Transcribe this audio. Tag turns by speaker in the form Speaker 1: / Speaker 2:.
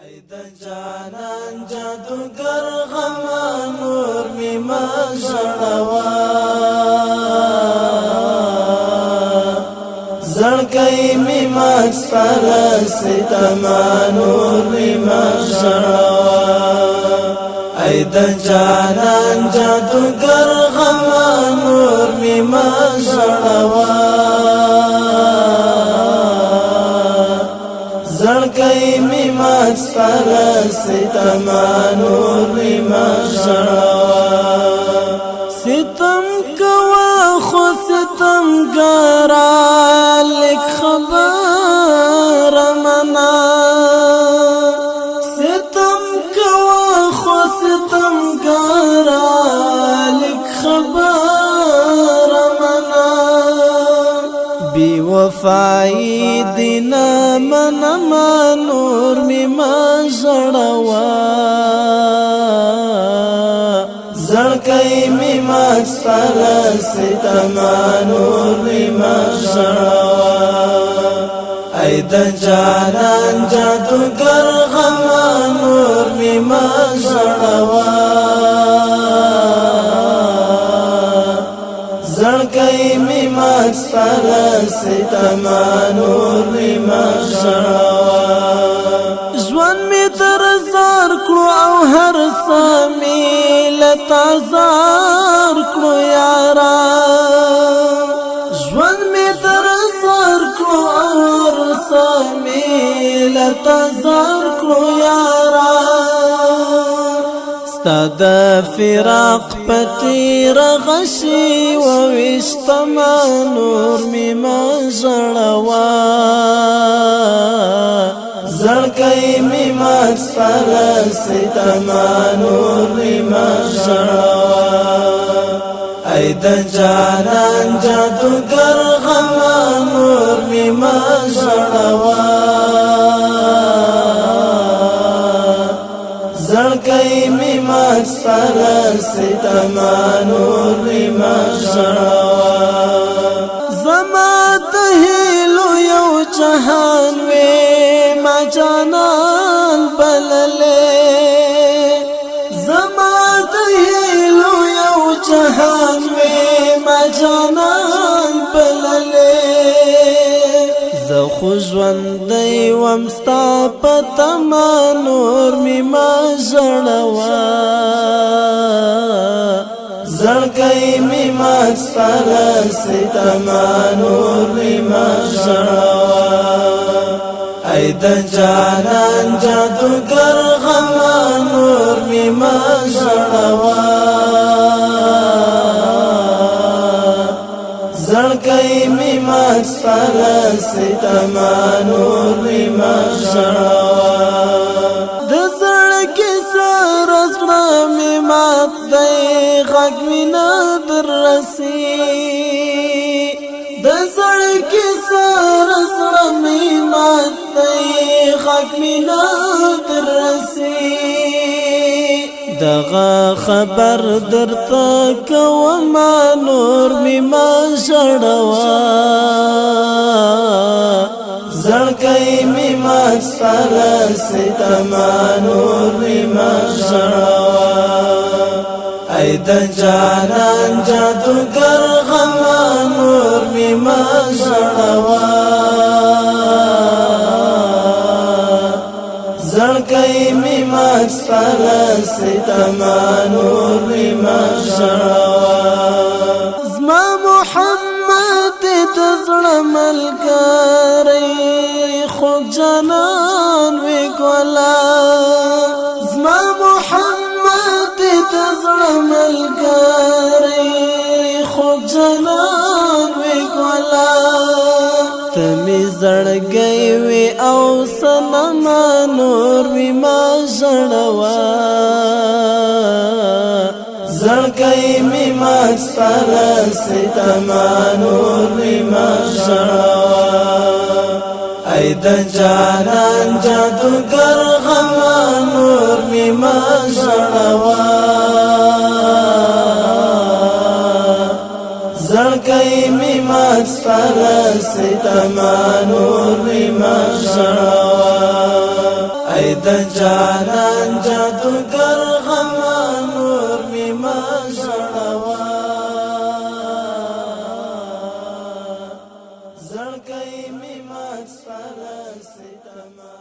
Speaker 1: ای د جانان جادوگر غما نور می ما ژړوا زړګی می ما سپل ستما نور می ما ژړوا ای د جانان جادوگر غما نور می ما ژړوا زړګی می مات سپل ستما نور می ما ژړوا ستم کوا خو ستم ګرا لیک خبر منا ستم کوا خو ستم ګرا لیک خبر منا بی وفای دینا من ما نور می ما ژړوا زړګی می ما سپل ستما نور می ما ژړوا ای د جانان جادوگر غما نور می ما ژړوا زړګی می ما سپل ستما نور می ما ژړوا ژوند می در زار کړو او هر سمي لتا زار کړو یارا ژوند می در زار کړو او هر سمي لتا زار کړو یارا ستاد فراق پتی رغشی و وشتما نور می ما ژړوا زړګی می ما سپل ستما نور می ما ژړوا ای د جانان جادوگر غما نور می ما ژړوا زړګی می ما سپل ستما نور می ما ژړوا زما د هیلو یو جهان وې ما جانان بللې زما د هیلو یو جهان وې ما جانان بللې زه خو ژوندی وم ستا په تما نور می ما ژړوا زړګی می ما سپل ستما نور می ما ژړوا ای د جانان جادوگر غما نور می ما ژړوا زړګی می ما سپل ستما نور می ما ژړوا د زړګي سره زړه می مات دی غږ می نه در رسی د زړګي سره زړه می مات دی غږ می نه در رسی دغه خبر درته کوم نور می ما ژړوا زړګی می ما سپل ستما نور می ما ژړوا ای د جانان جادوگر غما نور می ما ژړوا زړګی می ما سپل ستما نور می ما ژړوا زما محمد د زړه ملګری خوږ جانان وی ګلا زما محمد د زړه ملګری خوږ جانان وی ګلا تمی زړګی وی او سنما نور می ما ژړوا زړګی می ما سپل ستما نور می ما ژړوا ای د جانان جادوگر غما نور می ما ژړوا زړګی می ما سپل ستما نور می ما ژړوا ای د جانان جادوگر غما نور می ما ژړوا زړګی می مات سپاله ستما